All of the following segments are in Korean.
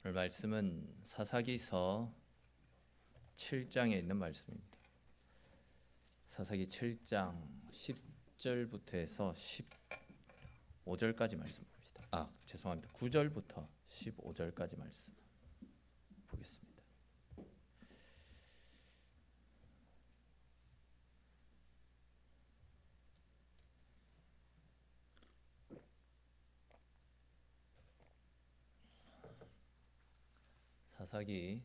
오늘 말씀은 사사기서 7장에 있는 말씀입니다. 사사기 7장 10절부터 해서 15절까지 말씀 봅시다. 죄송합니다. 9절부터 15절까지 말씀 보겠습니다. 사사기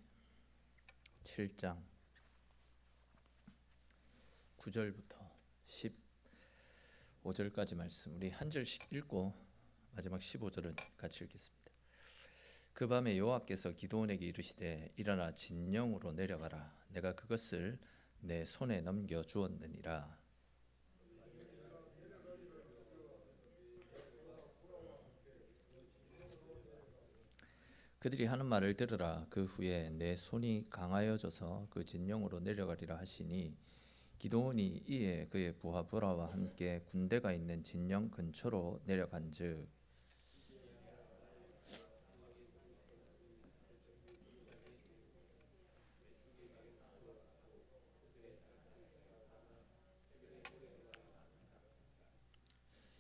7장 9절부터 15절까지 말씀 우리 한 절씩 읽고 마지막 15절은 같이 읽겠습니다. 그 밤에 여호와께서 기드온에게 이르시되 일어나 진영으로 내려가라. 내가 그것을 내 손에 넘겨 주었느니라. 그들이 하는 말을 들으라. 그 후에 내 손이 강하여져서 그 진영으로 내려가리라 하시니 기드온이 이에 그의 부하 보라와 함께 군대가 있는 진영 근처로 내려간즉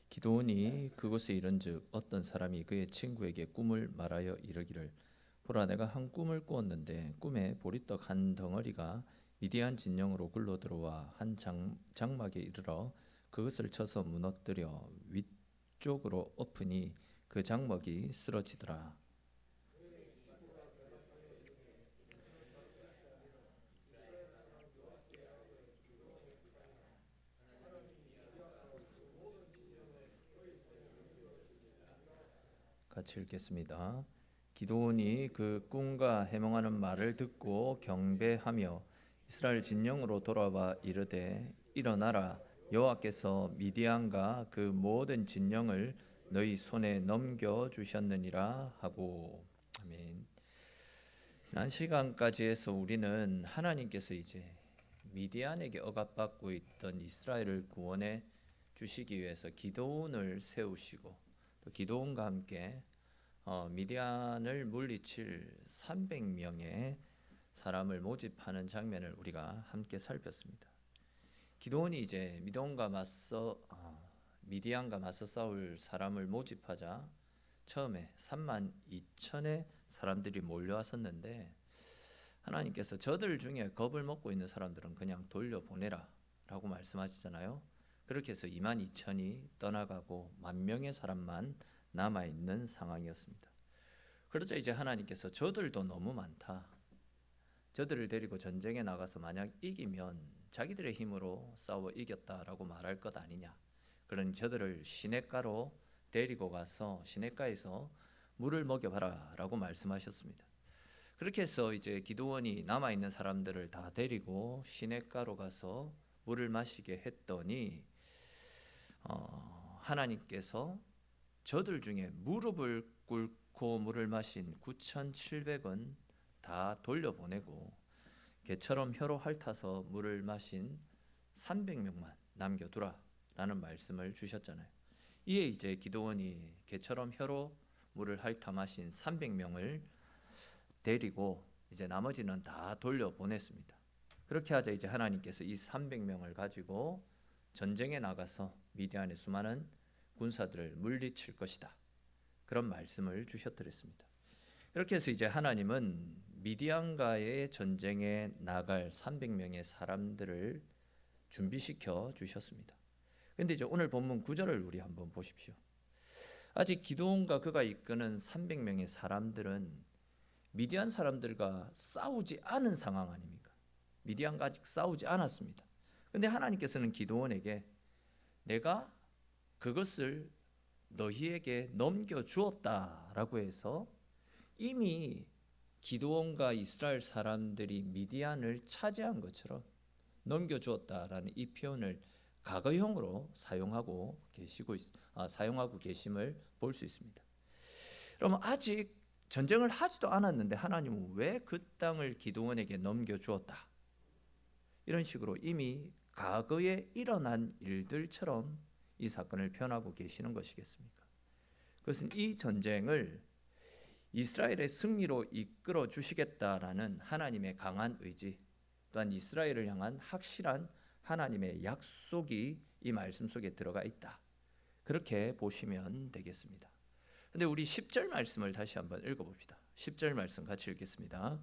기드온이 그곳에 이른즉 어떤 사람이 그의 친구에게 꿈을 말하여 이르기를 보라, 내가 한 꿈을 꾸었는데 꿈에 보리떡 한 덩어리가 미디안 진영으로 굴러 들어와 한 장막에 이르러 그것을 쳐서 무너뜨려 위쪽으로 엎으니 그 장막이 쓰러지더라. 같이 읽겠습니다. 기드온이 그 꿈과 해몽하는 말을 듣고 경배하며 이스라엘 진영으로 돌아와 이르되 일어나라, 여호와께서 미디안과 그 모든 진영을 너희 손에 넘겨 주셨느니라 하고. 아멘. 지난 시간까지 해서 우리는 하나님께서 이제 미디안에게 억압받고 있던 이스라엘을 구원해 주시기 위해서 기드온을 세우시고 또 기드온과 함께 미디안을 물리칠 300명의 사람을 모집하는 장면을 우리가 함께 살폈습니다. 기드온이 이제 미디안과 맞서 싸울 사람을 모집하자 처음에 3만 2천의 사람들이 몰려왔었는데 하나님께서 저들 중에 겁을 먹고 있는 사람들은 그냥 돌려보내라 라고 말씀하시잖아요. 그렇게 해서 2만 2천이 떠나가고 10,000명의 사람만 남아있는 상황이었습니다. 그러자 이제 하나님께서 저들도 너무 많다, 저들을 데리고 전쟁에 나가서 만약 이기면 자기들의 힘으로 싸워 이겼다라고 말할 것 아니냐, 그러니 저들을 시냇가로 데리고 가서 시냇가에서 물을 먹여봐라 라고 말씀하셨습니다. 그렇게 해서 이제 기드온이 남아있는 사람들을 다 데리고 시냇가로 가서 물을 마시게 했더니 하나님께서 저들 중에 무릎을 꿇고 물을 마신 9,700은 다 돌려보내고 개처럼 혀로 핥아서 물을 마신 300명만 남겨두라 라는 말씀을 주셨잖아요. 이에 이제 기드온이 개처럼 혀로 물을 핥아 마신 300명을 데리고 이제 나머지는 다 돌려보냈습니다. 그렇게 하자 이제 하나님께서 이 300명을 가지고 전쟁에 나가서 미디안의 수많은 군사들을 물리칠 것이다, 그런 말씀을 주셨더랬습니다. 이렇게 해서 이제 하나님은 미디안과의 전쟁에 나갈 300명의 사람들을 준비시켜 주셨습니다. 그런데 이제 오늘 본문 9절을 우리 한번 보십시오. 아직 기드온과 그가 이끄는 300명의 사람들은 미디안 사람들과 싸우지 않은 상황 아닙니까? 미디안과 아직 싸우지 않았습니다. 그런데 하나님께서는 기드온에게 내가 그것을 너희에게 넘겨주었다라고 해서 이미 기드온과 이스라엘 사람들이 미디안을 차지한 것처럼 넘겨주었다라는 이 표현을 과거형으로 사용하고 계심을 볼 수 있습니다. 그러면 아직 전쟁을 하지도 않았는데 하나님은 왜 그 땅을 기드온에게 넘겨주었다, 이런 식으로 이미 과거에 일어난 일들처럼 이 사건을 표현하고 계시는 것이겠습니까? 그것은 이 전쟁을 이스라엘의 승리로 이끌어 주시겠다라는 하나님의 강한 의지, 또한 이스라엘을 향한 확실한 하나님의 약속이 이 말씀 속에 들어가 있다. 그렇게 보시면 되겠습니다. 근데 우리 10절 말씀을 다시 한번 읽어봅시다. 10절 말씀 같이 읽겠습니다.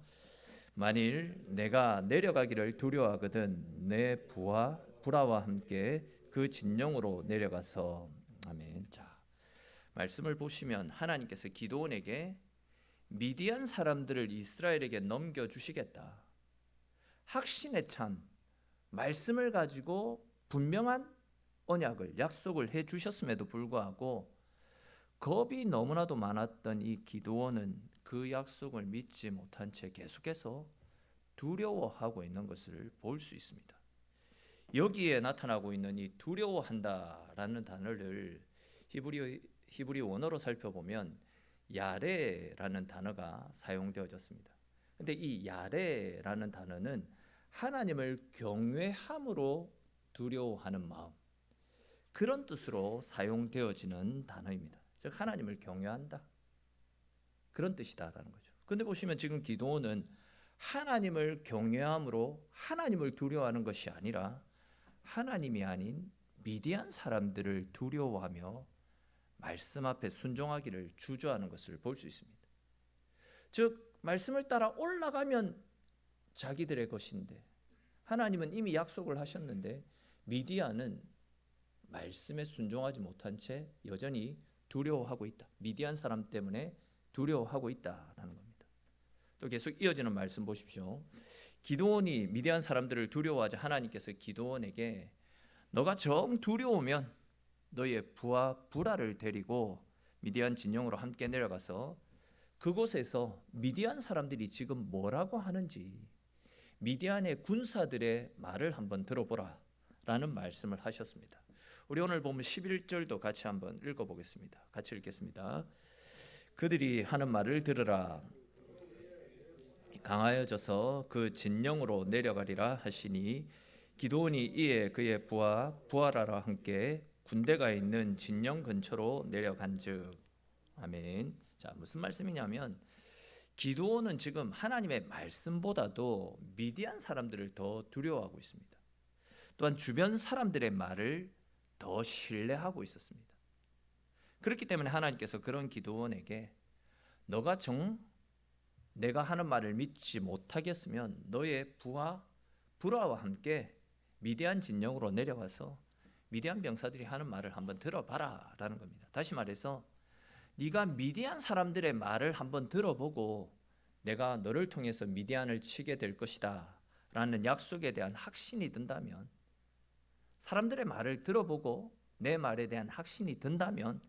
만일 내가 내려가기를 두려워하거든 내 불화와 함께 그 진영으로 내려가서. 아멘. 자, 말씀을 보시면 하나님께서 기드온에게 미디안 사람들을 이스라엘에게 넘겨주시겠다, 확신에 찬 말씀을 가지고 분명한 언약을, 약속을 해주셨음에도 불구하고 겁이 너무나도 많았던 이 기드온은 그 약속을 믿지 못한 채 계속해서 두려워하고 있는 것을 볼 수 있습니다. 여기에 나타나고 있는 이 두려워한다라는 단어를 히브리 원어로 살펴보면 야레라는 단어가 사용되어졌습니다. 근데 이 야레라는 단어는 하나님을 경외함으로 두려워하는 마음, 그런 뜻으로 사용되어지는 단어입니다. 즉 하나님을 경외한다, 그런 뜻이다라는 거죠. 근데 보시면 지금 기드온은 하나님을 경외함으로 하나님을 두려워하는 것이 아니라 하나님이 아닌 미디안 사람들을 두려워하며 말씀 앞에 순종하기를 주저하는 것을 볼 수 있습니다. 즉 말씀을 따라 올라가면 자기들의 것인데, 하나님은 이미 약속을 하셨는데 미디안은 말씀에 순종하지 못한 채 여전히 두려워하고 있다. 미디안 사람 때문에 두려워하고 있다라는 겁니다. 또 계속 이어지는 말씀 보십시오. 기드온이 미디안 사람들을 두려워하자 하나님께서 기드온에게 너가 정 두려우면 너의 부하 부라를 데리고 미디안 진영으로 함께 내려가서 그곳에서 미디안 사람들이 지금 뭐라고 하는지 미디안의 군사들의 말을 한번 들어보라 라는 말씀을 하셨습니다. 우리 오늘 보면 11절도 같이 한번 읽어보겠습니다. 같이 읽겠습니다. 그들이 하는 말을 들으라. 강하여져서 그 진영으로 내려가리라 하시니 기드온이 이에 그의 부하라와 함께 군대가 있는 진영 근처로 내려간즉. 아멘. 자, 무슨 말씀이냐면 기드온은 지금 하나님의 말씀보다도 미디안 사람들을 더 두려워하고 있습니다. 또한 주변 사람들의 말을 더 신뢰하고 있었습니다. 그렇기 때문에 하나님께서 그런 기드온에게 너가 내가 하는 말을 믿지 못하겠으면 너의 부하와 함께 미디안 진영으로 내려가서 미디안 병사들이 하는 말을 한번 들어봐라 라는 겁니다. 다시 말해서 네가 미디안 사람들의 말을 한번 들어보고 내가 너를 통해서 미디안을 치게 될 것이다 라는 약속에 대한 확신이 든다면, 사람들의 말을 들어보고 내 말에 대한 확신이 든다면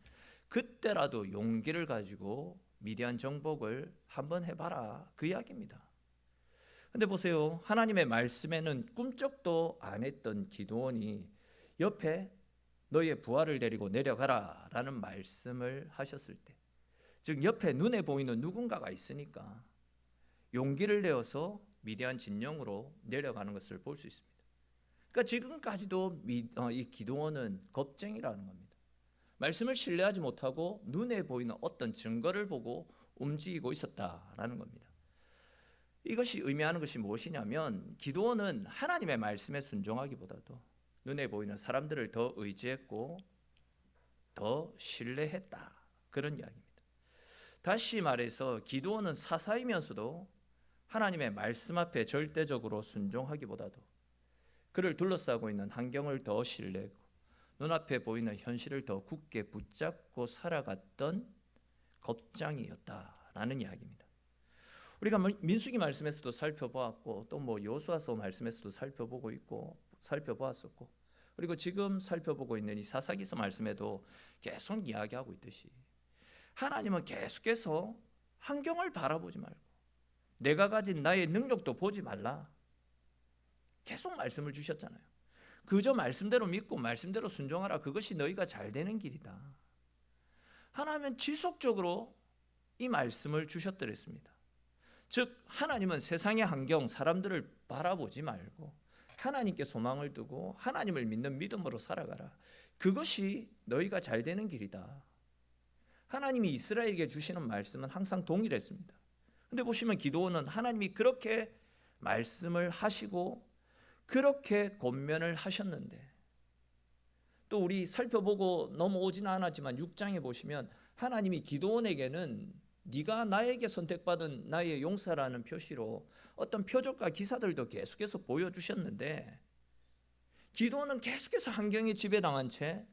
그때라도 용기를 가지고 미디안 정복을 한번 해봐라, 그 이야기입니다. 근데 보세요, 하나님의 말씀에는 꿈쩍도 안 했던 기드온이 옆에 너의 부하를 데리고 내려가라 라는 말씀을 하셨을 때, 즉 옆에 눈에 보이는 누군가가 있으니까 용기를 내어서 미디안 진영으로 내려가는 것을 볼 수 있습니다. 그러니까 지금까지도 이 기드온은 겁쟁이라는 겁니다. 말씀을 신뢰하지 못하고 눈에 보이는 어떤 증거를 보고 움직이고 있었다라는 겁니다. 이것이 의미하는 것이 무엇이냐면 기드온은 하나님의 말씀에 순종하기보다도 눈에 보이는 사람들을 더 의지했고 더 신뢰했다, 그런 이야기입니다. 다시 말해서 기드온은 사사이면서도 하나님의 말씀 앞에 절대적으로 순종하기보다도 그를 둘러싸고 있는 환경을 더 신뢰하고 눈앞에 보이는 현실을 더 굳게 붙잡고 살아갔던 겁장이었다라는 이야기입니다. 우리가 민수기 말씀에서도 살펴보았고 또 여호수아서 말씀에서도 살펴보았었고 그리고 지금 살펴보고 있는 이 사사기서 말씀에도 계속 이야기하고 있듯이 하나님은 계속해서 환경을 바라보지 말고 내가 가진 나의 능력도 보지 말라, 계속 말씀을 주셨잖아요. 그저 말씀대로 믿고 말씀대로 순종하라, 그것이 너희가 잘 되는 길이다. 하나님은 지속적으로 이 말씀을 주셨더랬습니다. 즉 하나님은 세상의 환경, 사람들을 바라보지 말고 하나님께 소망을 두고 하나님을 믿는 믿음으로 살아가라, 그것이 너희가 잘 되는 길이다. 하나님이 이스라엘에게 주시는 말씀은 항상 동일했습니다. 근데 보시면 기드온은 하나님이 그렇게 말씀을 하시고 그렇게 권면을 하셨는데, 또 우리 살펴보고 넘어오지는 않았지만 6장에 보시면 하나님이 기드온에게는 네가 나에게 선택받은 나의 용사라는 표시로 어떤 표적과 기사들도 계속해서 보여주셨는데, 기드온은 계속해서 환경에 지배당한 채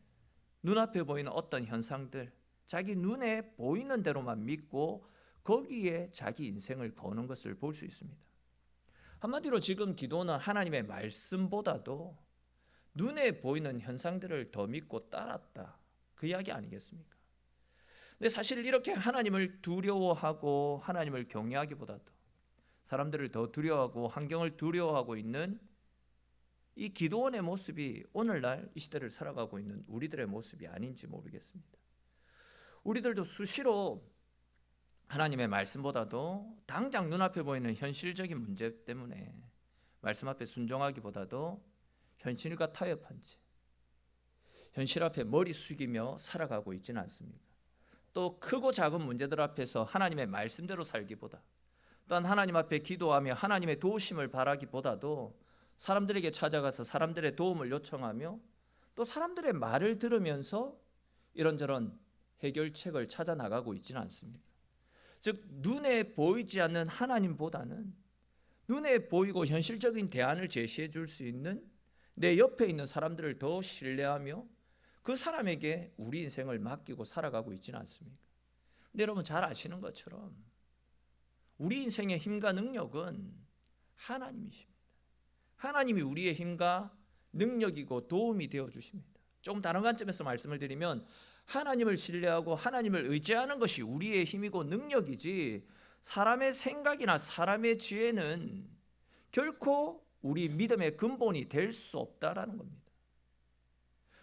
눈앞에 보이는 어떤 현상들, 자기 눈에 보이는 대로만 믿고 거기에 자기 인생을 거는 것을 볼 수 있습니다. 한마디로 지금 기드온은 하나님의 말씀보다도 눈에 보이는 현상들을 더 믿고 따랐다, 그 이야기 아니겠습니까? 근데 사실 이렇게 하나님을 두려워하고 하나님을 경외하기보다도 사람들을 더 두려워하고 환경을 두려워하고 있는 이 기드온의 모습이 오늘날 이 시대를 살아가고 있는 우리들의 모습이 아닌지 모르겠습니다. 우리들도 수시로 하나님의 말씀보다도 당장 눈앞에 보이는 현실적인 문제 때문에 말씀 앞에 순종하기보다도 현실과 타협한 채 현실 앞에 머리 숙이며 살아가고 있지는 않습니까? 또 크고 작은 문제들 앞에서 하나님의 말씀대로 살기보다, 또한 하나님 앞에 기도하며 하나님의 도우심을 바라기보다도 사람들에게 찾아가서 사람들의 도움을 요청하며 또 사람들의 말을 들으면서 이런저런 해결책을 찾아 나가고 있지는 않습니다. 즉 눈에 보이지 않는 하나님보다는 눈에 보이고 현실적인 대안을 제시해 줄 수 있는 내 옆에 있는 사람들을 더 신뢰하며 그 사람에게 우리 인생을 맡기고 살아가고 있지는 않습니까? 근데 여러분 잘 아시는 것처럼 우리 인생의 힘과 능력은 하나님이십니다. 하나님이 우리의 힘과 능력이고 도움이 되어 주십니다. 조금 다른 관점에서 말씀을 드리면 하나님을 신뢰하고 하나님을 의지하는 것이 우리의 힘이고 능력이지, 사람의 생각이나 사람의 지혜는 결코 우리 믿음의 근본이 될 수 없다라는 겁니다.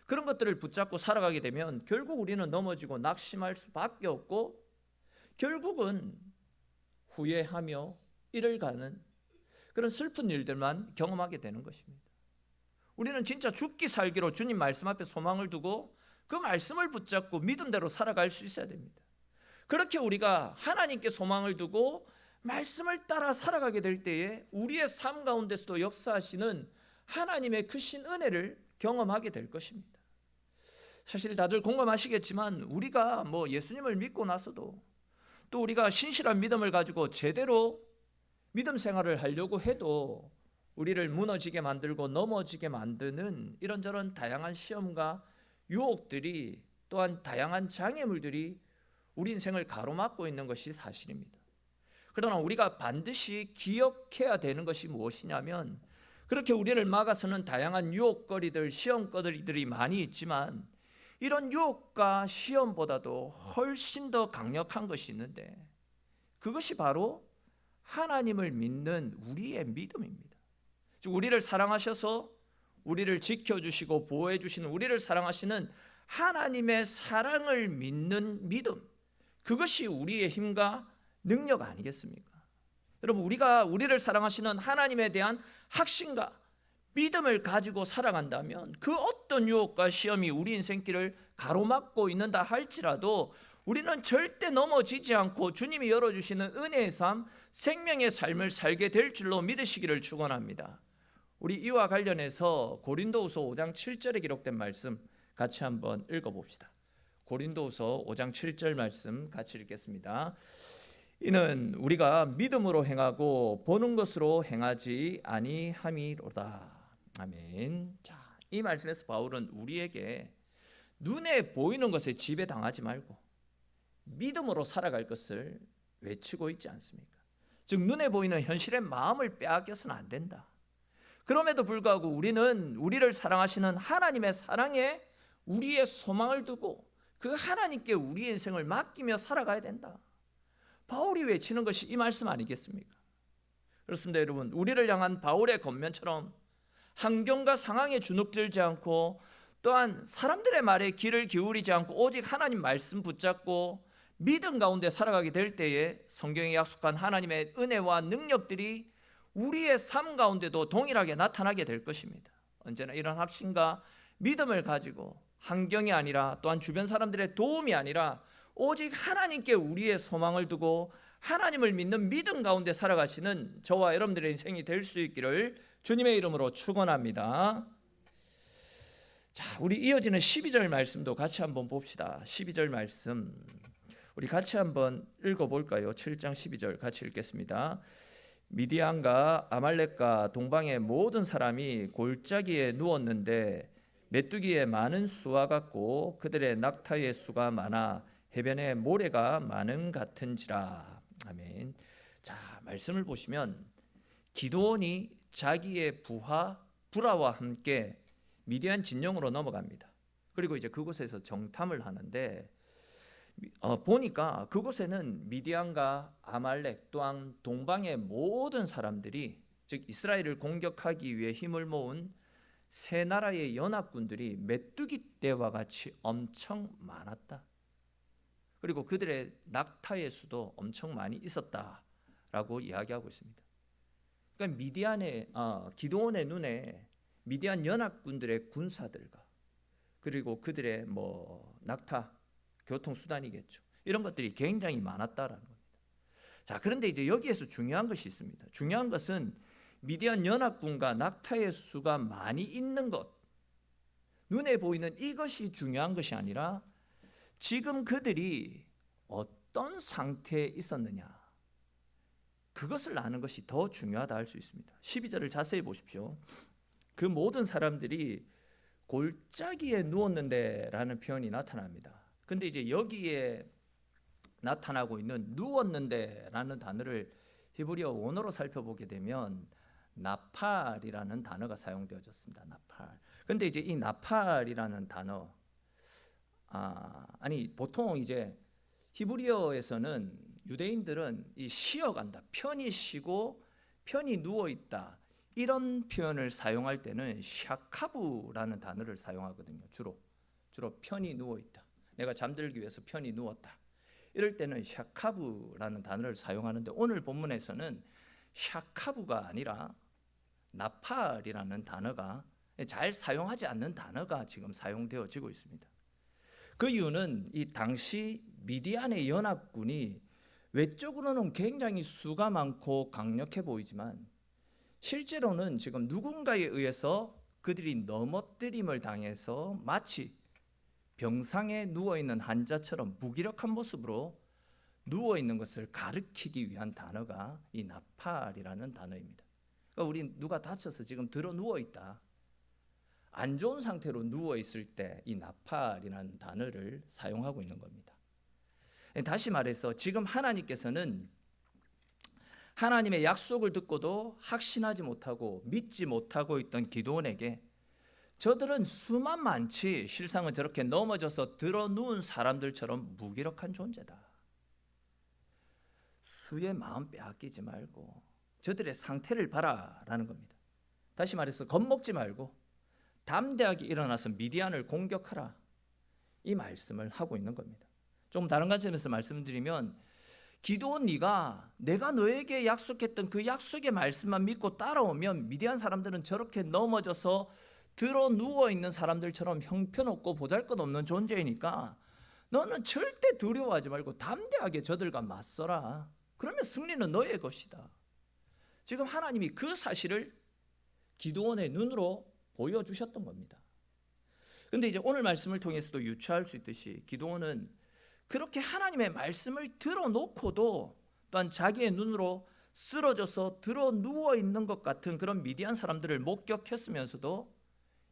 그런 것들을 붙잡고 살아가게 되면 결국 우리는 넘어지고 낙심할 수밖에 없고 결국은 후회하며 이를 가는 그런 슬픈 일들만 경험하게 되는 것입니다. 우리는 진짜 죽기 살기로 주님 말씀 앞에 소망을 두고 그 말씀을 붙잡고 믿음대로 살아갈 수 있어야 됩니다. 그렇게 우리가 하나님께 소망을 두고 말씀을 따라 살아가게 될 때에 우리의 삶 가운데서도 역사하시는 하나님의 크신 은혜를 경험하게 될 것입니다. 사실 다들 공감하시겠지만 우리가 예수님을 믿고 나서도 또 우리가 신실한 믿음을 가지고 제대로 믿음 생활을 하려고 해도 우리를 무너지게 만들고 넘어지게 만드는 이런저런 다양한 시험과 유혹들이, 또한 다양한 장애물들이 우리 인생을 가로막고 있는 것이 사실입니다. 그러나 우리가 반드시 기억해야 되는 것이 무엇이냐면, 그렇게 우리를 막아서는 다양한 유혹거리들, 시험거리들이 많이 있지만 이런 유혹과 시험보다도 훨씬 더 강력한 것이 있는데, 그것이 바로 하나님을 믿는 우리의 믿음입니다. 즉 우리를 사랑하셔서 우리를 지켜주시고 보호해 주시는, 우리를 사랑하시는 하나님의 사랑을 믿는 믿음, 그것이 우리의 힘과 능력 아니겠습니까? 여러분, 우리를 사랑하시는 하나님에 대한 확신과 믿음을 가지고 살아간다면 그 어떤 유혹과 시험이 우리 인생길을 가로막고 있는다 할지라도 우리는 절대 넘어지지 않고 주님이 열어주시는 은혜의 삶, 생명의 삶을 살게 될 줄로 믿으시기를 축원합니다. 우리 이와 관련해서 고린도후서 5장 7절에 기록된 말씀 같이 한번 읽어봅시다. 고린도후서 5장 7절 말씀 같이 읽겠습니다. 이는 우리가 믿음으로 행하고 보는 것으로 행하지 아니함이로다. 아멘. 자, 이 말씀에서 바울은 우리에게 눈에 보이는 것에 지배당하지 말고 믿음으로 살아갈 것을 외치고 있지 않습니까? 즉 눈에 보이는 현실의 마음을 빼앗겨서는 안 된다. 그럼에도 불구하고 우리는 우리를 사랑하시는 하나님의 사랑에 우리의 소망을 두고 그 하나님께 우리의 인생을 맡기며 살아가야 된다. 바울이 외치는 것이 이 말씀 아니겠습니까? 그렇습니다, 여러분. 우리를 향한 바울의 권면처럼 환경과 상황에 주눅들지 않고, 또한 사람들의 말에 귀를 기울이지 않고 오직 하나님 말씀 붙잡고 믿음 가운데 살아가게 될 때에 성경에 약속한 하나님의 은혜와 능력들이 우리의 삶 가운데도 동일하게 나타나게 될 것입니다. 언제나 이런 확신과 믿음을 가지고 환경이 아니라, 또한 주변 사람들의 도움이 아니라 오직 하나님께 우리의 소망을 두고 하나님을 믿는 믿음 가운데 살아가시는 저와 여러분들의 인생이 될 수 있기를 주님의 이름으로 축원합니다. 자, 우리 이어지는 12절 말씀도 같이 한번 봅시다. 12절 말씀 우리 같이 한번 읽어볼까요? 7장 12절 같이 읽겠습니다. 미디안과 아말렉과 동방의 모든 사람이 골짜기에 누웠는데 메뚜기의 많은 수와 같고 그들의 낙타의 수가 많아 해변에 모래가 많은 같은지라. 아멘. 자, 말씀을 보시면 기드온이 자기의 부하와 함께 미디안 진영으로 넘어갑니다. 그리고 이제 그곳에서 정탐을 하는데 보니까 그곳에는 미디안과 아말렉 또한 동방의 모든 사람들이, 즉 이스라엘을 공격하기 위해 힘을 모은 세 나라의 연합군들이 메뚜기 떼와 같이 엄청 많았다. 그리고 그들의 낙타의 수도 엄청 많이 있었다라고 이야기하고 있습니다. 그러니까 기드온의 눈에 미디안 연합군들의 군사들과 그리고 그들의 낙타 교통수단이겠죠. 이런 것들이 굉장히 많았다라는 겁니다. 자, 그런데 이제 여기에서 중요한 것이 있습니다. 중요한 것은 미디안 연합군과 낙타의 수가 많이 있는 것, 눈에 보이는 이것이 중요한 것이 아니라 지금 그들이 어떤 상태에 있었느냐, 그것을 아는 것이 더 중요하다 할 수 있습니다. 12절을 자세히 보십시오. 그 모든 사람들이 골짜기에 누웠는데 라는 표현이 나타납니다. 근데 이제 여기에 나타나고 있는 누웠는데 라는 단어를 히브리어 원어로 살펴보게 되면 나팔이라는 단어가 사용되어졌습니다. 나팔. 근데 이제 이 나팔이라는 단어, 보통 이제 히브리어에서는 유대인들은 이 쉬어간다, 편히 쉬고 편히 누워있다, 이런 표현을 사용할 때는 샤카부라는 단어를 사용하거든요. 주로 편히 누워있다, 내가 잠들기 위해서 편히 누웠다, 이럴 때는 샤카부라는 단어를 사용하는데 오늘 본문에서는 샤카부가 아니라 나팔이라는 단어가, 잘 사용하지 않는 단어가 지금 사용되어지고 있습니다. 그 이유는 이 당시 미디안의 연합군이 외적으로는 굉장히 수가 많고 강력해 보이지만 실제로는 지금 누군가에 의해서 그들이 넘어뜨림을 당해서 마치 병상에 누워있는 환자처럼 무기력한 모습으로 누워있는 것을 가리키기 위한 단어가 이 나팔이라는 단어입니다. 그러니까 우리 누가 다쳐서 지금 들어 누워있다, 안 좋은 상태로 누워있을 때 이 나팔이라는 단어를 사용하고 있는 겁니다. 다시 말해서 지금 하나님께서는 하나님의 약속을 듣고도 확신하지 못하고 믿지 못하고 있던 기드온에게 저들은 수만 많지 실상은 저렇게 넘어져서 들어 누운 사람들처럼 무기력한 존재다. 수의 마음 빼앗기지 말고 저들의 상태를 봐라라는 겁니다. 다시 말해서 겁먹지 말고 담대하게 일어나서 미디안을 공격하라, 이 말씀을 하고 있는 겁니다. 좀 다른 관점에서 말씀드리면 기드온, 내가 너에게 약속했던 그 약속의 말씀만 믿고 따라오면 미디안 사람들은 저렇게 넘어져서 들어 누워있는 사람들처럼 형편없고 보잘것없는 존재이니까 너는 절대 두려워하지 말고 담대하게 저들과 맞서라. 그러면 승리는 너의 것이다. 지금 하나님이 그 사실을 기드온의 눈으로 보여주셨던 겁니다. 그런데 이제 오늘 말씀을 통해서도 유추할 수 있듯이 기드온은 그렇게 하나님의 말씀을 들어놓고도 또한 자기의 눈으로 쓰러져서 들어 누워있는 것 같은 그런 미디안 사람들을 목격했으면서도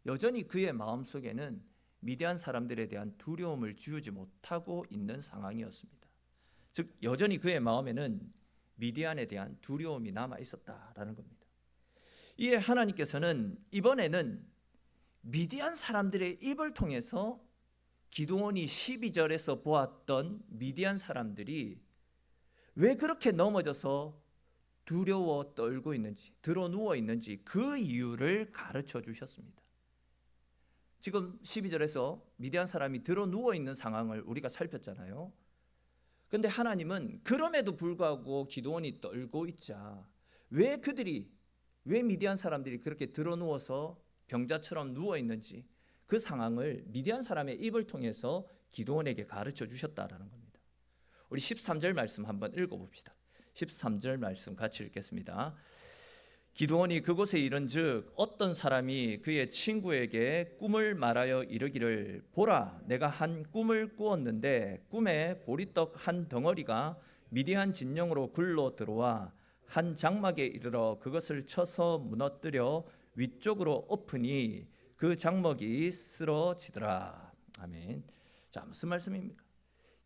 여전히 그의 마음속에는 미디안 사람들에 대한 두려움을 지우지 못하고 있는 상황이었습니다. 즉 여전히 그의 마음에는 미디안에 대한 두려움이 남아 있었다라는 겁니다. 이에 하나님께서는 이번에는 미디안 사람들의 입을 통해서 기드온이 12절에서 보았던 미디안 사람들이 왜 그렇게 넘어져서 두려워 떨고 있는지, 들어 누워 있는지 그 이유를 가르쳐 주셨습니다. 지금 12절에서 미디안 사람이 들어 누워 있는 상황을 우리가 살폈잖아요. 그런데 하나님은 그럼에도 불구하고 기드온이 떨고 있자 왜 미디안 사람들이 그렇게 들어 누워서 병자처럼 누워 있는지 그 상황을 미디안 사람의 입을 통해서 기드온에게 가르쳐 주셨다라는 겁니다. 우리 13절 말씀 한번 읽어봅시다. 13절 말씀 같이 읽겠습니다. 기드온이 그곳에 이른즉 어떤 사람이 그의 친구에게 꿈을 말하여 이르기를 보라 내가 한 꿈을 꾸었는데 꿈에 보리떡 한 덩어리가 미디안 진영으로 굴러 들어와 한 장막에 이르러 그것을 쳐서 무너뜨려 위쪽으로 엎으니 그 장막이 쓰러지더라. 아멘. 자, 무슨 말씀입니까?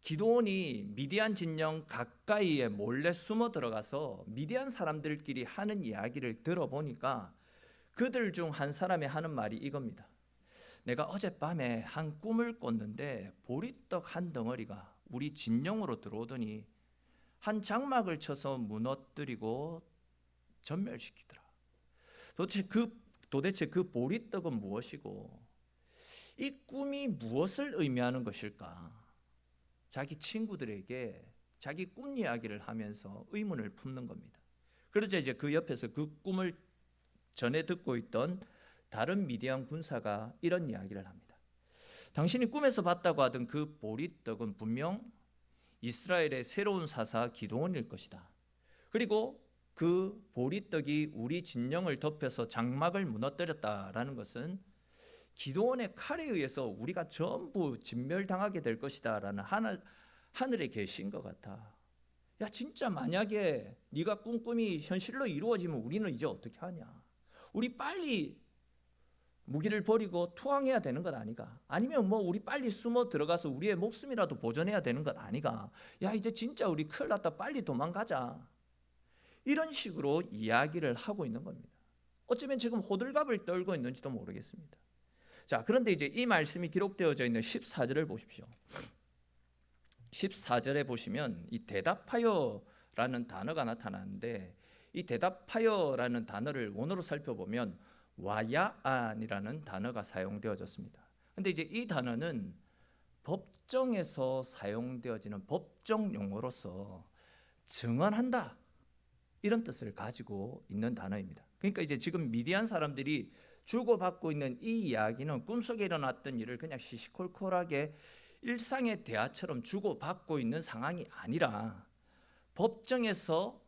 기드온이 미디안 진영 가까이에 몰래 숨어 들어가서 미디안 사람들끼리 하는 이야기를 들어보니까 그들 중 한 사람이 하는 말이 이겁니다. 내가 어젯밤에 한 꿈을 꿨는데 보리떡 한 덩어리가 우리 진영으로 들어오더니 한 장막을 쳐서 무너뜨리고 전멸시키더라. 도대체 그 보리떡은 무엇이고 이 꿈이 무엇을 의미하는 것일까? 자기 친구들에게 자기 꿈 이야기를 하면서 의문을 품는 겁니다. 그러자 이제 그 옆에서 그 꿈을 전에 듣고 있던 다른 미디안 군사가 이런 이야기를 합니다. 당신이 꿈에서 봤다고 하던 그 보리떡은 분명 이스라엘의 새로운 사사 기드온일 것이다. 그리고 그 보리떡이 우리 진영을 덮여서 장막을 무너뜨렸다라는 것은 기드온의 칼에 의해서 우리가 전부 진멸당하게 될 것이다 라는 하늘의 계시인 것 같아. 야, 진짜 만약에 네가 꾼 꿈이 현실로 이루어지면 우리는 이제 어떻게 하냐? 우리 빨리 무기를 버리고 투항해야 되는 것 아니가? 아니면 뭐 우리 빨리 숨어 들어가서 우리의 목숨이라도 보존해야 되는 것 아니가? 야, 이제 진짜 우리 큰일 났다, 빨리 도망가자. 이런 식으로 이야기를 하고 있는 겁니다. 어쩌면 지금 호들갑을 떨고 있는지도 모르겠습니다. 자, 그런데 이제 이 말씀이 기록되어져 있는 14절을 보십시오. 14절에 보시면 이 대답하여라는 단어가 나타나는데 이 대답하여라는 단어를 원어로 살펴보면 와야안이라는 단어가 사용되어졌습니다. 그런데 이제 이 단어는 법정에서 사용되어지는 법정 용어로서 증언한다 이런 뜻을 가지고 있는 단어입니다. 그러니까 이제 지금 미디안 사람들이 주고받고 있는 이 이야기는 꿈속에 일어났던 일을 그냥 시시콜콜하게 일상의 대화처럼 주고받고 있는 상황이 아니라 법정에서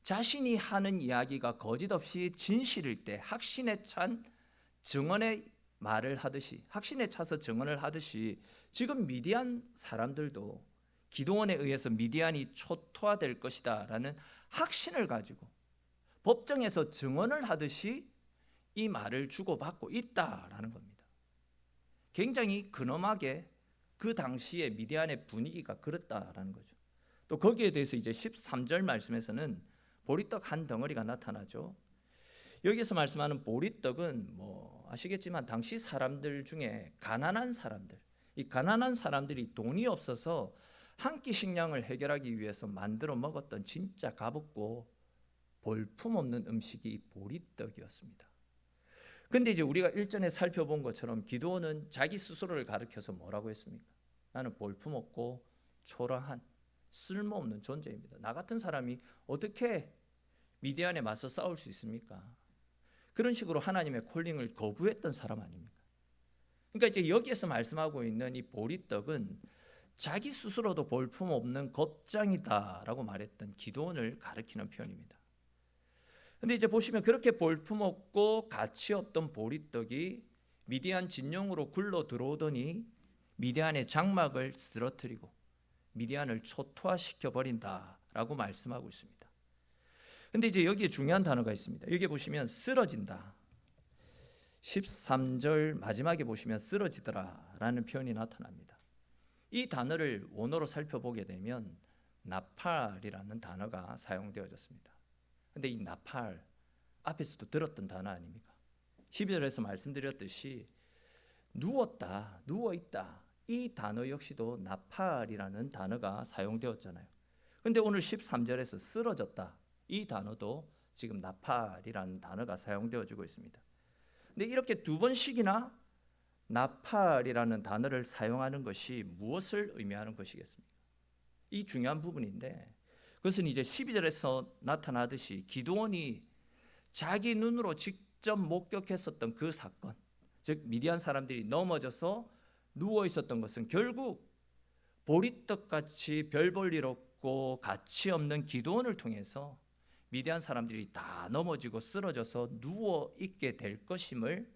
자신이 하는 이야기가 거짓없이 진실일 때 확신에 찬 증언의 말을 하듯이, 확신에 차서 증언을 하듯이 지금 미디안 사람들도 기드온에 의해서 미디안이 초토화될 것이다 라는 확신을 가지고 법정에서 증언을 하듯이 이 말을 주고받고 있다라는 겁니다. 굉장히 근엄하게 그 당시에 미디안의 분위기가 그렇다라는 거죠. 또 거기에 대해서 이제 13절 말씀에서는 보리떡 한 덩어리가 나타나죠. 여기서 말씀하는 보리떡은 뭐 아시겠지만 당시 사람들 중에 가난한 사람들, 이 가난한 사람들이 돈이 없어서 한 끼 식량을 해결하기 위해서 만들어 먹었던 진짜 가볍고 볼품없는 음식이 이 보리떡이었습니다. 근데 이제 우리가 일전에 살펴본 것처럼 기드온은 자기 스스로를 가리켜서 뭐라고 했습니까? 나는 볼품없고 초라한 쓸모없는 존재입니다. 나 같은 사람이 어떻게 미디안에 맞서 싸울 수 있습니까? 그런 식으로 하나님의 콜링을 거부했던 사람 아닙니까? 그러니까 이제 여기에서 말씀하고 있는 이 보리떡은 자기 스스로도 볼품없는 겁장이다라고 말했던 기드온을 가리키는 표현입니다. 근데 이제 보시면 그렇게 볼품없고 가치 없던 보리떡이 미디안 진영으로 굴러 들어오더니 미디안의 장막을 쓰러뜨리고 미디안을 초토화시켜 버린다라고 말씀하고 있습니다. 근데 이제 여기에 중요한 단어가 있습니다. 여기 보시면 쓰러진다. 13절 마지막에 보시면 쓰러지더라라는 표현이 나타납니다. 이 단어를 원어로 살펴보게 되면 나팔이라는 단어가 사용되어졌습니다. 근데 이 나팔 앞에서도 들었던 단어 아닙니까? 12절에서 말씀드렸듯이 누웠다, 누워있다 이 단어 역시도 나팔이라는 단어가 사용되었잖아요. 근데 오늘 13절에서 쓰러졌다 이 단어도 지금 나팔이라는 단어가 사용되어지고 있습니다. 근데 이렇게 두 번씩이나 나팔이라는 단어를 사용하는 것이 무엇을 의미하는 것이겠습니까? 이 중요한 부분인데 그것은 이제 12절에서 나타나듯이 기드온이 자기 눈으로 직접 목격했었던 그 사건, 즉 미디안 사람들이 넘어져서 누워 있었던 것은 결국 보리떡같이 별 볼 일 없고 가치 없는 기드온을 통해서 미디안 사람들이 다 넘어지고 쓰러져서 누워 있게 될 것임을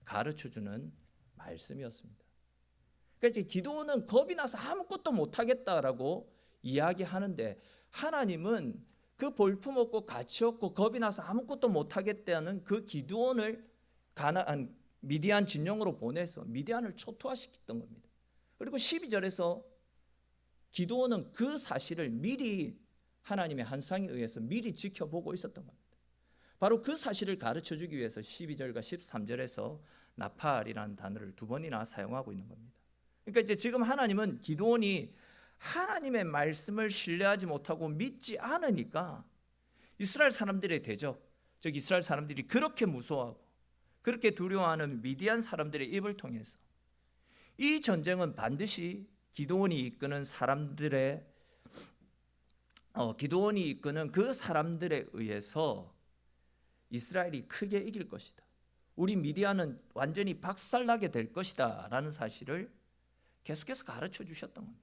가르쳐주는 말씀이었습니다. 그러니까 이제 기드온은 겁이 나서 아무것도 못하겠다라고 이야기하는데, 하나님은 그 볼품 없고 가치 없고 겁이 나서 아무것도 못하겠다는 그 기드온을 미디안 진영으로 보내서 미디안을 초토화시켰던 겁니다. 그리고 12절에서 기드온은 그 사실을 미리 하나님의 환상에 의해서 미리 지켜보고 있었던 겁니다. 바로 그 사실을 가르쳐주기 위해서 12절과 13절에서 나팔이라는 단어를 2번이나 사용하고 있는 겁니다. 그러니까 이제 지금 하나님은 기드온이 하나님의 말씀을 신뢰하지 못하고 믿지 않으니까 이스라엘 사람들의 대적, 즉 이스라엘 사람들이 그렇게 무서워하고 그렇게 두려워하는 미디안 사람들의 입을 통해서 이 전쟁은 반드시 기드온이 이끄는 그 사람들에 의해서 이스라엘이 크게 이길 것이다, 우리 미디안은 완전히 박살나게 될 것이다 라는 사실을 계속해서 가르쳐 주셨던 겁니다.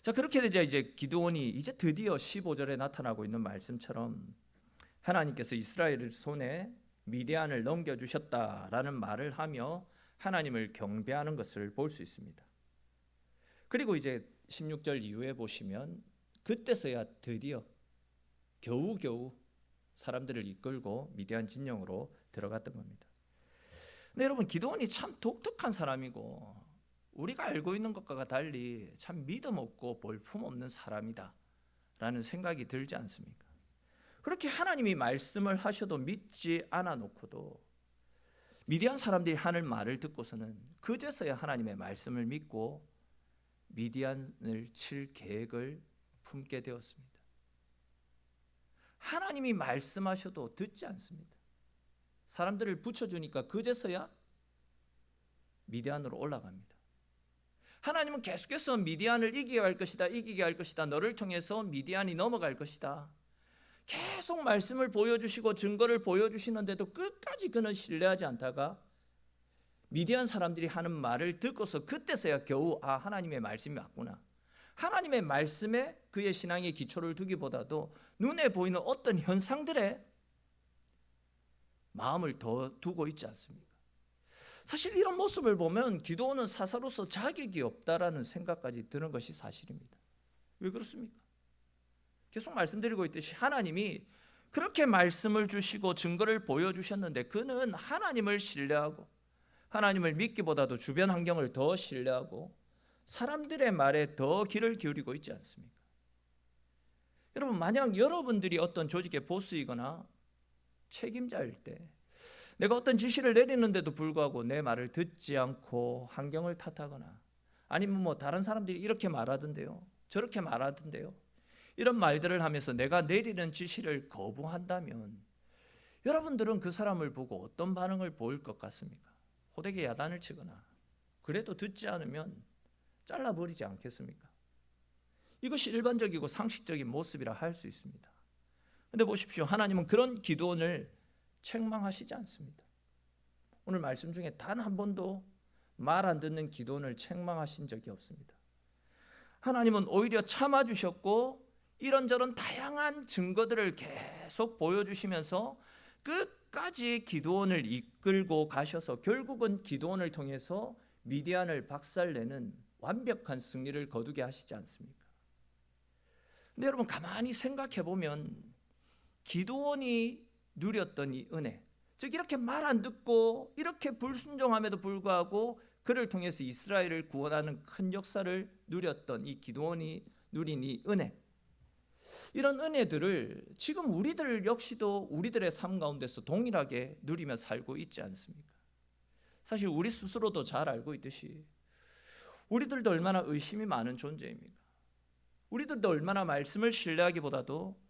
자, 그렇게 되자 이제 기드온이 이제 드디어 15절에 나타나고 있는 말씀처럼 하나님께서 이스라엘의 손에 미디안을 넘겨주셨다라는 말을 하며 하나님을 경배하는 것을 볼 수 있습니다. 그리고 이제 16절 이후에 보시면 그때서야 드디어 겨우겨우 사람들을 이끌고 미디안 진영으로 들어갔던 겁니다. 근데 여러분, 기드온이 참 독특한 사람이고 우리가 알고 있는 것과 달리 참 믿음 없고 볼품 없는 사람이다 라는 생각이 들지 않습니까? 그렇게 하나님이 말씀을 하셔도 믿지 않아 놓고도 미디안 사람들이 하는 말을 듣고서는 그제서야 하나님의 말씀을 믿고 미디안을 칠 계획을 품게 되었습니다. 하나님이 말씀하셔도 듣지 않습니다. 사람들을 붙여주니까 그제서야 미디안으로 올라갑니다. 하나님은 계속해서 미디안을 이기게 할 것이다, 이기게 할 것이다, 너를 통해서 미디안이 넘어갈 것이다, 계속 말씀을 보여주시고 증거를 보여주시는데도 끝까지 그는 신뢰하지 않다가 미디안 사람들이 하는 말을 듣고서 그때서야 겨우 하나님의 말씀이 맞구나, 하나님의 말씀에 그의 신앙의 기초를 두기보다도 눈에 보이는 어떤 현상들에 마음을 더 두고 있지 않습니까? 사실 이런 모습을 보면 기드온은 사사로서 자격이 없다라는 생각까지 드는 것이 사실입니다. 왜 그렇습니까? 계속 말씀드리고 있듯이 하나님이 그렇게 말씀을 주시고 증거를 보여주셨는데 그는 하나님을 신뢰하고 하나님을 믿기보다도 주변 환경을 더 신뢰하고 사람들의 말에 더 귀를 기울이고 있지 않습니까? 여러분, 만약 여러분들이 어떤 조직의 보스이거나 책임자일 때 내가 어떤 지시를 내리는데도 불구하고 내 말을 듣지 않고 환경을 탓하거나 아니면 다른 사람들이 이렇게 말하던데요, 저렇게 말하던데요, 이런 말들을 하면서 내가 내리는 지시를 거부한다면 여러분들은 그 사람을 보고 어떤 반응을 보일 것 같습니까? 호되게 야단을 치거나 그래도 듣지 않으면 잘라버리지 않겠습니까? 이것이 일반적이고 상식적인 모습이라 할 수 있습니다. 그런데 보십시오, 하나님은 그런 기드온을 책망하시지 않습니다. 오늘 말씀 중에 단 한 번도 말 안 듣는 기드온을 책망하신 적이 없습니다. 하나님은 오히려 참아주셨고 이런저런 다양한 증거들을 계속 보여주시면서 끝까지 기드온을 이끌고 가셔서 결국은 기드온을 통해서 미디안을 박살내는 완벽한 승리를 거두게 하시지 않습니까? 근데 여러분, 가만히 생각해 보면 기드온이 누렸던 이 은혜, 즉 이렇게 말 안 듣고 이렇게 불순종함에도 불구하고 그를 통해서 이스라엘을 구원하는 큰 역사를 누렸던 이 기드온이 누린 이 은혜, 이런 은혜들을 지금 우리들 역시도 우리들의 삶 가운데서 동일하게 누리며 살고 있지 않습니까? 사실 우리 스스로도 잘 알고 있듯이 우리들도 얼마나 의심이 많은 존재입니까? 우리들도 얼마나 말씀을 신뢰하기보다도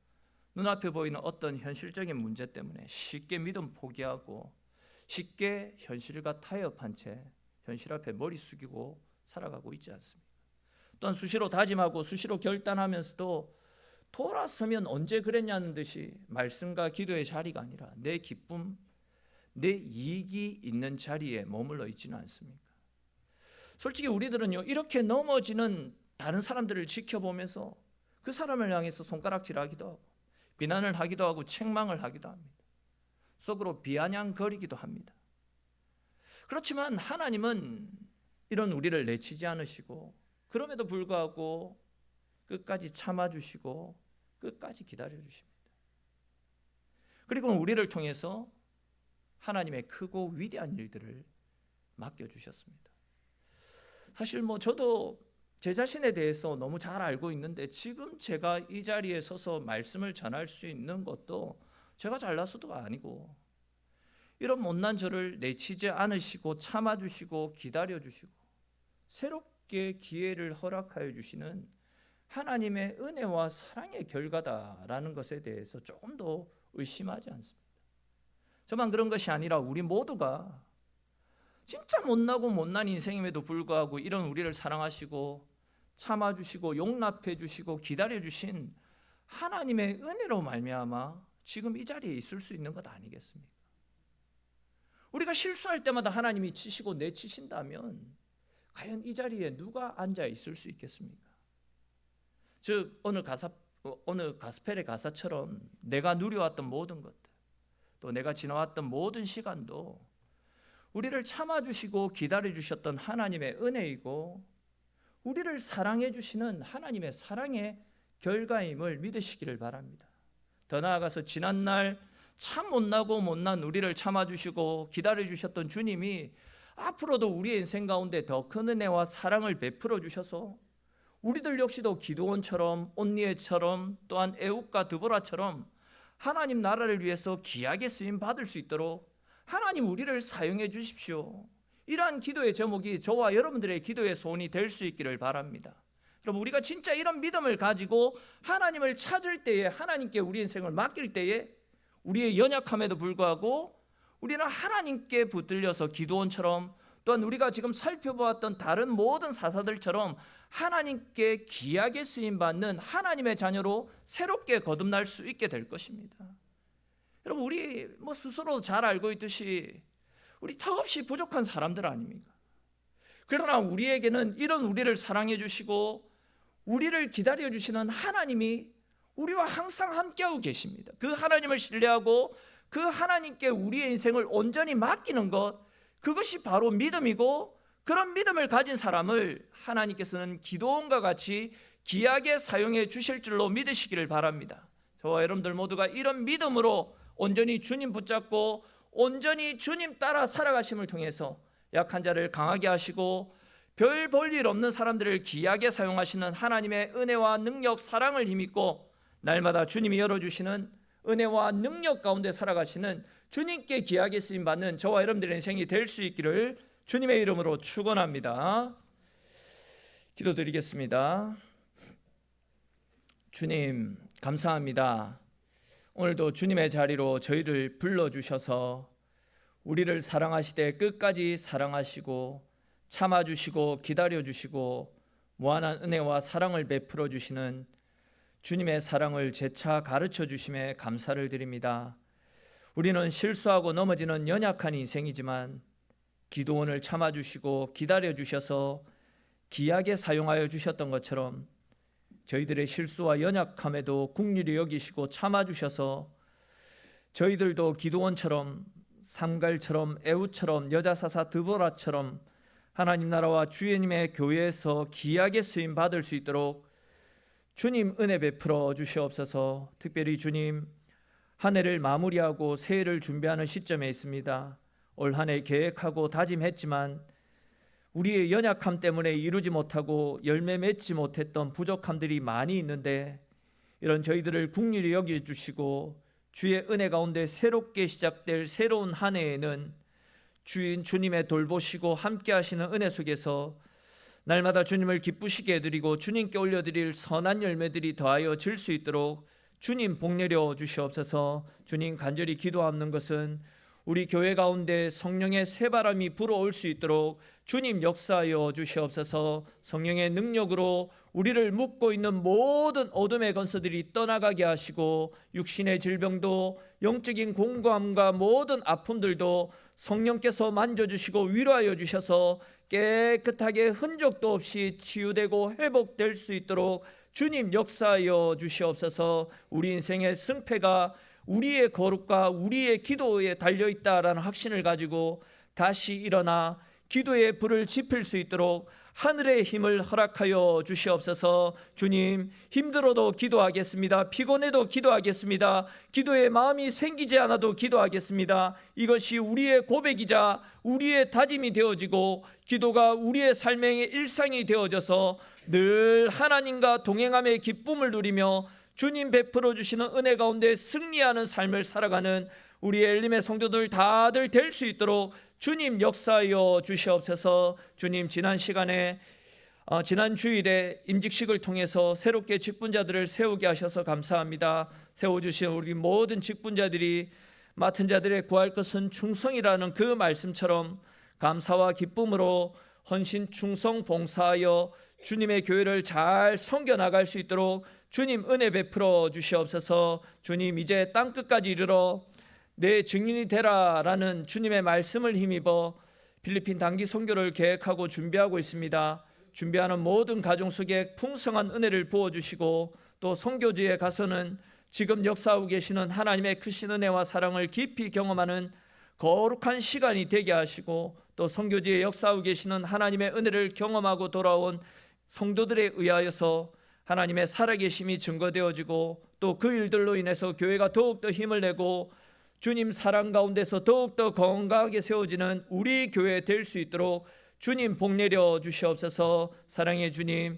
눈앞에 보이는 어떤 현실적인 문제 때문에 쉽게 믿음 포기하고 쉽게 현실과 타협한 채 현실 앞에 머리 숙이고 살아가고 있지 않습니까? 또한 수시로 다짐하고 수시로 결단하면서도 돌아서면 언제 그랬냐는 듯이 말씀과 기도의 자리가 아니라 내 기쁨, 내 이익이 있는 자리에 머물러 있지는 않습니까? 솔직히 우리들은요, 이렇게 넘어지는 다른 사람들을 지켜보면서 그 사람을 향해서 손가락질하기도 하고 비난을 하기도 하고 책망을 하기도 합니다. 속으로 비아냥거리기도 합니다. 그렇지만 하나님은 이런 우리를 내치지 않으시고 그럼에도 불구하고 끝까지 참아주시고 끝까지 기다려주십니다. 그리고 우리를 통해서 하나님의 크고 위대한 일들을 맡겨주셨습니다. 사실 저도 제 자신에 대해서 너무 잘 알고 있는데 지금 제가 이 자리에 서서 말씀을 전할 수 있는 것도 제가 잘나서도가 아니고 이런 못난 저를 내치지 않으시고 참아주시고 기다려주시고 새롭게 기회를 허락하여 주시는 하나님의 은혜와 사랑의 결과다라는 것에 대해서 조금 더 의심하지 않습니다. 저만 그런 것이 아니라 우리 모두가 진짜 못나고 못난 인생임에도 불구하고 이런 우리를 사랑하시고 참아주시고 용납해주시고 기다려주신 하나님의 은혜로 말미암아 지금 이 자리에 있을 수 있는 것 아니겠습니까? 우리가 실수할 때마다 하나님이 치시고 내치신다면 과연 이 자리에 누가 앉아 있을 수 있겠습니까? 즉 오늘 가스펠의 가사처럼 내가 누려왔던 모든 것들 또 내가 지나왔던 모든 시간도 우리를 참아주시고 기다려주셨던 하나님의 은혜이고 우리를 사랑해 주시는 하나님의 사랑의 결과임을 믿으시기를 바랍니다. 더 나아가서 지난날 참 못나고 못난 우리를 참아주시고 기다려주셨던 주님이 앞으로도 우리의 인생 가운데 더 큰 은혜와 사랑을 베풀어 주셔서 우리들 역시도 기드온처럼 온니엘처럼 또한 에욱과 드보라처럼 하나님 나라를 위해서 귀하게 쓰임 받을 수 있도록 하나님 우리를 사용해 주십시오. 이러한 기도의 제목이 저와 여러분들의 기도의 소원이 될 수 있기를 바랍니다. 여러분 우리가 진짜 이런 믿음을 가지고 하나님을 찾을 때에 하나님께 우리 인생을 맡길 때에 우리의 연약함에도 불구하고 우리는 하나님께 붙들려서 기드온처럼 또한 우리가 지금 살펴보았던 다른 모든 사사들처럼 하나님께 귀하게 쓰임받는 하나님의 자녀로 새롭게 거듭날 수 있게 될 것입니다. 여러분 우리 스스로 잘 알고 있듯이 우리 턱없이 부족한 사람들 아닙니까? 그러나 우리에게는 이런 우리를 사랑해 주시고 우리를 기다려 주시는 하나님이 우리와 항상 함께하고 계십니다. 그 하나님을 신뢰하고 그 하나님께 우리의 인생을 온전히 맡기는 것, 그것이 바로 믿음이고 그런 믿음을 가진 사람을 하나님께서는 기드온과 같이 귀하게 사용해 주실 줄로 믿으시기를 바랍니다. 저와 여러분들 모두가 이런 믿음으로 온전히 주님 붙잡고 온전히 주님 따라 살아가심을 통해서 약한 자를 강하게 하시고 별 볼 일 없는 사람들을 귀하게 사용하시는 하나님의 은혜와 능력, 사랑을 힘입고 날마다 주님이 열어주시는 은혜와 능력 가운데 살아가시는 주님께 귀하게 쓰임받는 저와 여러분들의 인생이 될 수 있기를 주님의 이름으로 축원합니다. 기도드리겠습니다. 주님 감사합니다. 오늘도 주님의 자리로 저희를 불러주셔서 우리를 사랑하시되 끝까지 사랑하시고 참아주시고 기다려주시고 무한한 은혜와 사랑을 베풀어 주시는 주님의 사랑을 재차 가르쳐 주심에 감사를 드립니다. 우리는 실수하고 넘어지는 연약한 인생이지만 기드온을 참아주시고 기다려주셔서 귀하게 사용하여 주셨던 것처럼 저희들의 실수와 연약함에도 긍휼히 여기시고 참아주셔서 저희들도 기드온처럼 삼갈처럼 에웃처럼 여자사사 드보라처럼 하나님 나라와 주님의 교회에서 귀하게 쓰임 받을 수 있도록 주님 은혜 베풀어 주시옵소서. 특별히 주님 한 해를 마무리하고 새해를 준비하는 시점에 있습니다. 올 한 해 계획하고 다짐했지만 우리의 연약함 때문에 이루지 못하고 열매 맺지 못했던 부족함들이 많이 있는데 이런 저희들을 긍휼히 여겨주시고 주의 은혜 가운데 새롭게 시작될 새로운 한 해에는 주님의 돌보시고 함께 하시는 은혜 속에서 날마다 주님을 기쁘시게 해드리고 주님께 올려드릴 선한 열매들이 더하여 질 수 있도록 주님 복내려 주시옵소서. 주님 간절히 기도하는 것은 우리 교회 가운데 성령의 새바람이 불어올 수 있도록 주님 역사하여 주시옵소서. 성령의 능력으로 우리를 묶고 있는 모든 어둠의 권세들이 떠나가게 하시고 육신의 질병도 영적인 공고함과 모든 아픔들도 성령께서 만져주시고 위로하여 주셔서 깨끗하게 흔적도 없이 치유되고 회복될 수 있도록 주님 역사하여 주시옵소서. 우리 인생의 승패가 우리의 거룩과 우리의 기도에 달려있다라는 확신을 가지고 다시 일어나 기도의 불을 지필 수 있도록 하늘의 힘을 허락하여 주시옵소서. 주님, 힘들어도 기도하겠습니다. 피곤해도 기도하겠습니다. 기도에 마음이 생기지 않아도 기도하겠습니다. 이것이 우리의 고백이자 우리의 다짐이 되어지고 기도가 우리의 삶의 일상이 되어져서 늘 하나님과 동행함의 기쁨을 누리며 주님 베풀어 주시는 은혜 가운데 승리하는 삶을 살아가는 우리 엘림의 성도들 다들 될 수 있도록 주님 역사하여 주시옵소서. 주님, 지난 시간에 지난 주일에 임직식을 통해서 새롭게 직분자들을 세우게 하셔서 감사합니다. 세워주신 우리 모든 직분자들이 맡은 자들의 구할 것은 충성이라는 그 말씀처럼 감사와 기쁨으로 헌신 충성 봉사하여 주님의 교회를 잘 섬겨나갈 수 있도록 주님 은혜 베풀어 주시옵소서. 주님, 이제 땅끝까지 이르러 내 증인이 되라라는 주님의 말씀을 힘입어 필리핀 단기 선교를 계획하고 준비하고 있습니다. 준비하는 모든 가정 속에 풍성한 은혜를 부어주시고 또 선교지에 가서는 지금 역사하고 계시는 하나님의 크신 은혜와 사랑을 깊이 경험하는 거룩한 시간이 되게 하시고 또 선교지에 역사하고 계시는 하나님의 은혜를 경험하고 돌아온 성도들에 의하여서 하나님의 살아계심이 증거되어지고 또 그 일들로 인해서 교회가 더욱더 힘을 내고 주님 사랑 가운데서 더욱더 건강하게 세워지는 우리 교회 될 수 있도록 주님 복 내려 주시옵소서. 사랑의 주님,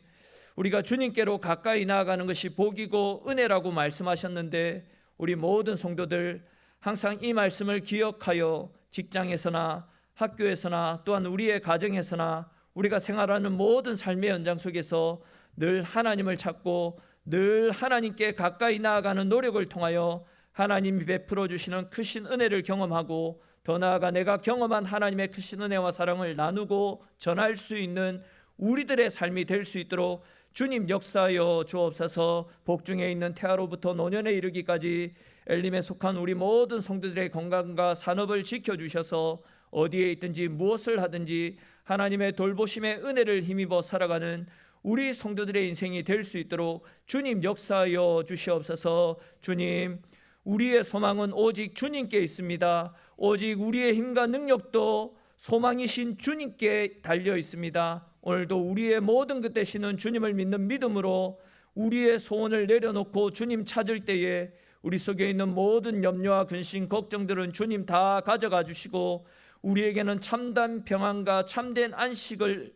우리가 주님께로 가까이 나아가는 것이 복이고 은혜라고 말씀하셨는데 우리 모든 성도들 항상 이 말씀을 기억하여 직장에서나 학교에서나 또한 우리의 가정에서나 우리가 생활하는 모든 삶의 연장 속에서 늘 하나님을 찾고 늘 하나님께 가까이 나아가는 노력을 통하여 하나님이 베풀어 주시는 크신 은혜를 경험하고 더 나아가 내가 경험한 하나님의 크신 은혜와 사랑을 나누고 전할 수 있는 우리들의 삶이 될 수 있도록 주님 역사하여 주옵소서. 복중에 있는 태아로부터 노년에 이르기까지 엘림에 속한 우리 모든 성도들의 건강과 산업을 지켜주셔서 어디에 있든지 무엇을 하든지 하나님의 돌보심의 은혜를 힘입어 살아가는 우리 성도들의 인생이 될 수 있도록 주님 역사하여 주시옵소서. 주님, 우리의 소망은 오직 주님께 있습니다. 오직 우리의 힘과 능력도 소망이신 주님께 달려 있습니다. 오늘도 우리의 모든 것 되시는 주님을 믿는 믿음으로 우리의 소원을 내려놓고 주님 찾을 때에 우리 속에 있는 모든 염려와 근심, 걱정들은 주님 다 가져가 주시고 우리에게는 참된 평안과 참된 안식을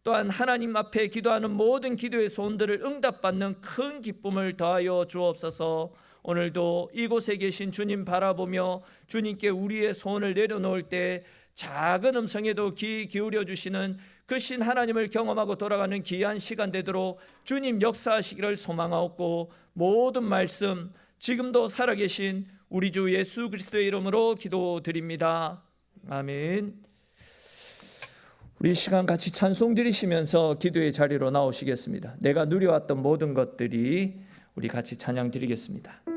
또한 하나님 앞에 기도하는 모든 기도의 소원들을 응답받는 큰 기쁨을 더하여 주옵소서. 오늘도 이곳에 계신 주님 바라보며 주님께 우리의 소원을 내려놓을 때 작은 음성에도 귀 기울여 주시는 크신 하나님을 경험하고 돌아가는 귀한 시간 되도록 주님 역사하시기를 소망하옵고 모든 말씀 지금도 살아계신 우리 주 예수 그리스도의 이름으로 기도드립니다. 아멘. 우리 시간 같이 찬송 드리시면서 기도의 자리로 나오시겠습니다. 내가 누려왔던 모든 것들이 우리 같이 찬양 드리겠습니다.